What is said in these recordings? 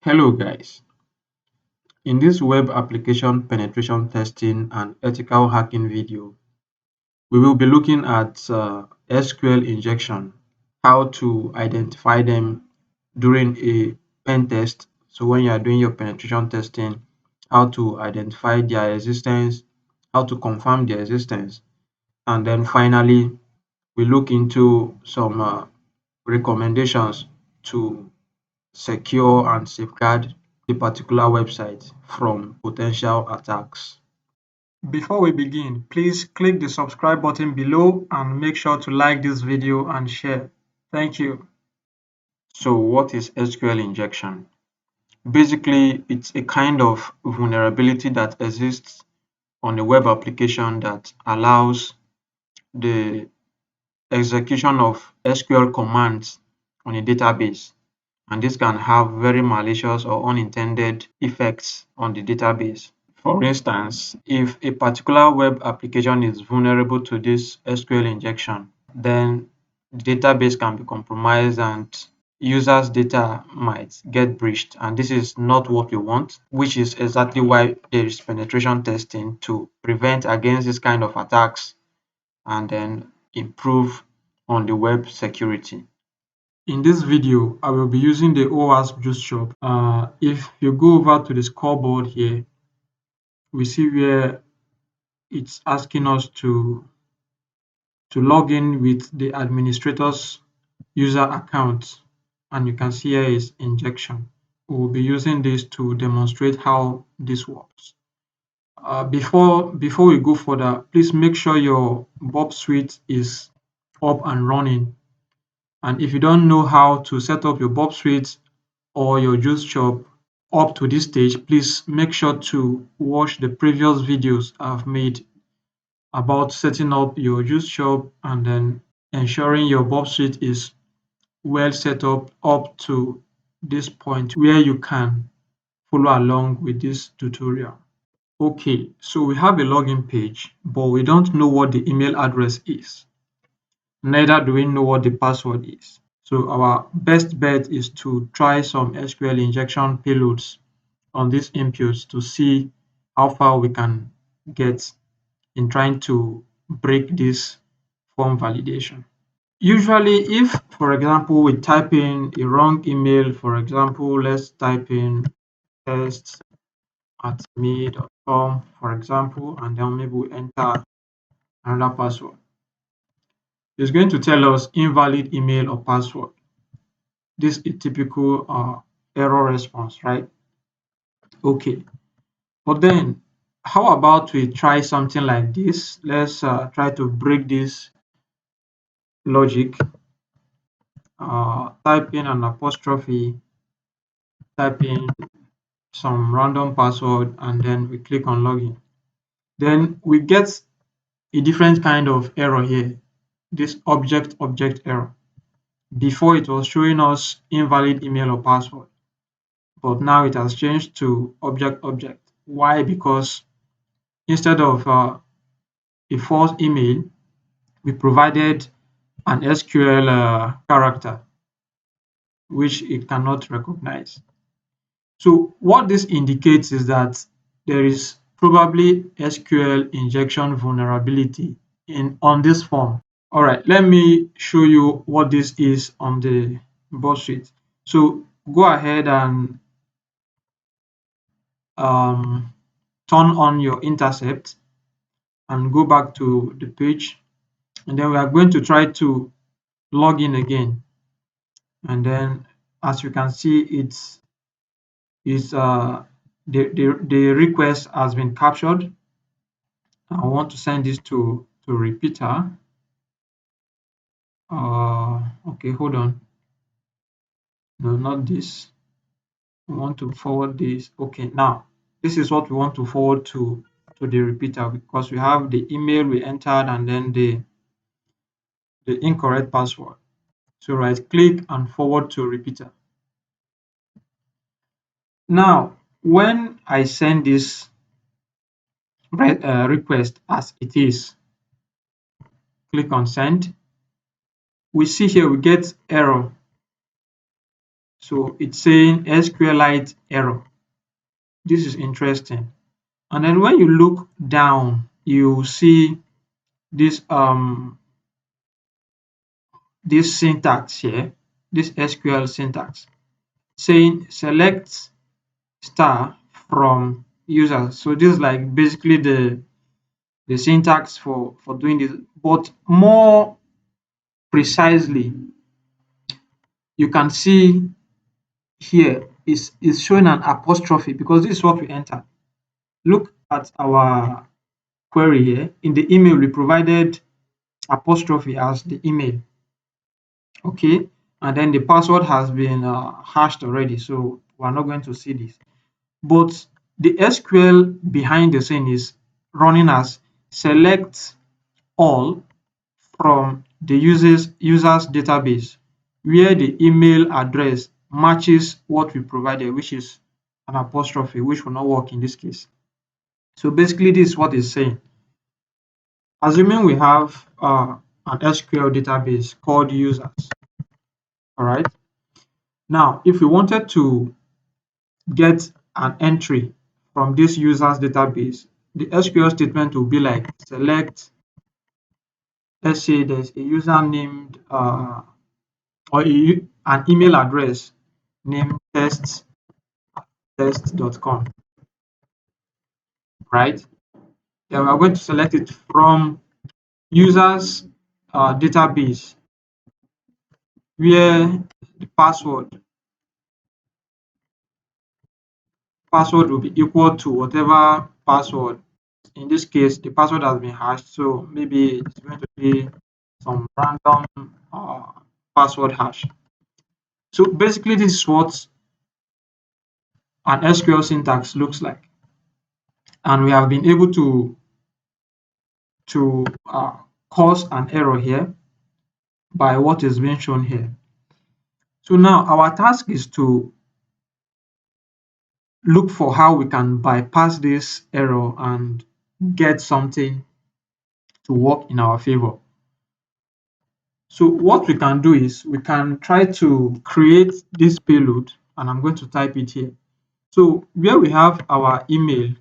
Hello guys, in this web application penetration testing and ethical hacking video, we will be looking at SQL injection, how to identify them during a pen test. So when you are doing your penetration testing, how to identify their existence, how to confirm their existence, and then finally we look into some recommendations to secure and safeguard a particular website from potential attacks. Before we begin, please click the subscribe button below and make sure to like this video and share. Thank you. So what is SQL injection? Basically, it's a kind of vulnerability that exists on a web application that allows the execution of SQL commands on a database, and this can have very malicious or unintended effects on the database. For instance, if a particular web application is vulnerable to this SQL injection, then the database can be compromised and users' data might get breached, and this is not what we want, which is exactly why there is penetration testing to prevent against this kind of attacks and then improve on the web security. In this video, I will be using the OWASP Juice shop. If you go over to the scoreboard here, we see where it's asking us to log in with the administrator's user account, and you can see here is injection. We will be using this to demonstrate how this works. Before we go further, please make sure your burp suite is up and running. And if you don't know how to set up your burp suite or your juice shop up to this stage, please make sure to watch the previous videos I've made about setting up your juice shop and then ensuring your burp suite is well set up to this point where you can follow along with this tutorial. Okay, so we have a login page, but we don't know what the email address is. Neither do we know what the password is. So our best bet is to try some SQL injection payloads on these inputs to see how far we can get in trying to break this form validation. Usually, if, for example, we type in a wrong email, for example, let's type in test@me.com, for example, and then maybe we enter another password. It's going to tell us invalid email or password. This is a typical error response, right? Okay, but then how about we try something like this? Let's try to break this logic. Type in an apostrophe, type in some random password, and then we click on login. Then we get a different kind of error here, this object error. Before it was showing us invalid email or password, but now it has changed to object. Why? Because instead of a false email, we provided an SQL character which it cannot recognize. So what this indicates is that there is probably SQL injection vulnerability on this form. All right, let me show you what this is on the burp suite. So go ahead and turn on your intercept and go back to the page, and then we are going to try to log in again. And then as you can see, the request has been captured. I want to send this to repeater. Okay, hold on. No, not this. We want to forward this. Okay, now this is what we want to forward to the repeater, because we have the email we entered and then the incorrect password. So right click and forward to repeater. Now, when I send this request as it is, click on send, we see here we get error. So it's saying SQLite error. This is interesting. And then when you look down, you see this this syntax here, this SQL syntax saying select star from users. So this is like basically the syntax for doing this, but more precisely, you can see here is showing an apostrophe because this is what we entered. Look at our query here. In the email, we provided apostrophe as the email. Okay, and then the password has been hashed already, so we're not going to see this. But the SQL behind the scene is running as select all from the users database where the email address matches what we provided, which is an apostrophe, which will not work in this case. So basically, this is what it's saying. Assuming we have an SQL database called users, all right. Now, if we wanted to get an entry from this users database, the SQL statement will be like select, let's say there's a user named or an email address named test.com, right? Then we are going to select it from users database where the password will be equal to whatever password. In this case, the password has been hashed, so maybe it's going to be some random password hash. So basically, this is what an SQL syntax looks like, and we have been able to cause an error here by what is being shown here. So now our task is to look for how we can bypass this error and get something to work in our favor. So what we can do is we can try to create this payload, and I'm going to type it here. So where we have our email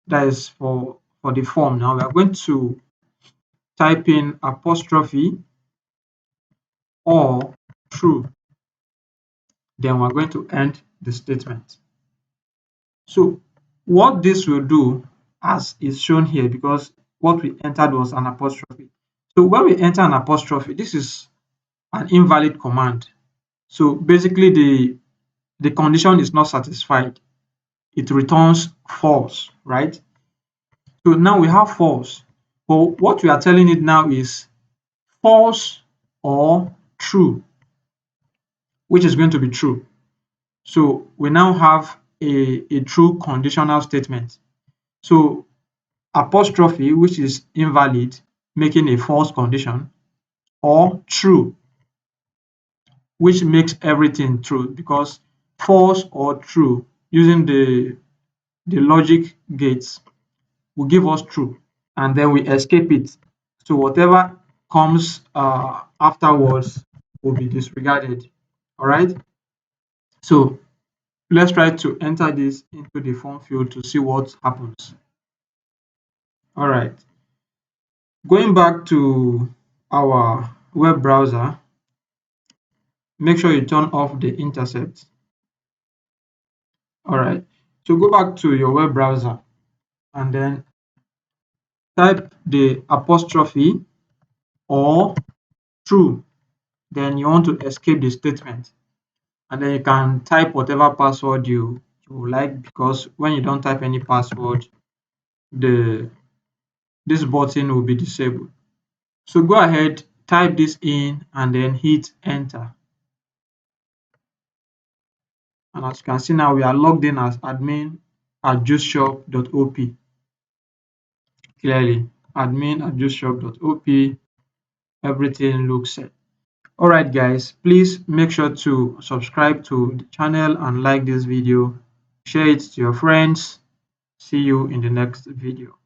that is for the form, now we are going to type in apostrophe or true. Then we're going to end the statement. So what this will do, as is shown here, because what we entered was an apostrophe. So when we enter an apostrophe, this is an invalid command. So basically the condition is not satisfied. It returns false, right? So now we have false. But what we are telling it now is false or true, which is going to be true. So we now have a true conditional statement. So apostrophe, which is invalid, making a false condition, or true, which makes everything true, because false or true using the logic gates will give us true, and then we escape it. So whatever comes afterwards will be disregarded. All right. So let's try to enter this into the form field to see what happens. All right. Going back to our web browser, make sure you turn off the intercept. All right. So go back to your web browser and then type the apostrophe or true. Then you want to escape the statement. And then you can type whatever password you like, because when you don't type any password, this button will be disabled. So go ahead, type this in and then hit enter. And as you can see now, we are logged in as admin at juiceshop.op. Clearly, admin at juiceshop.op, everything looks set. All right, guys, please make sure to subscribe to the channel and like this video. Share it to your friends. See you in the next video.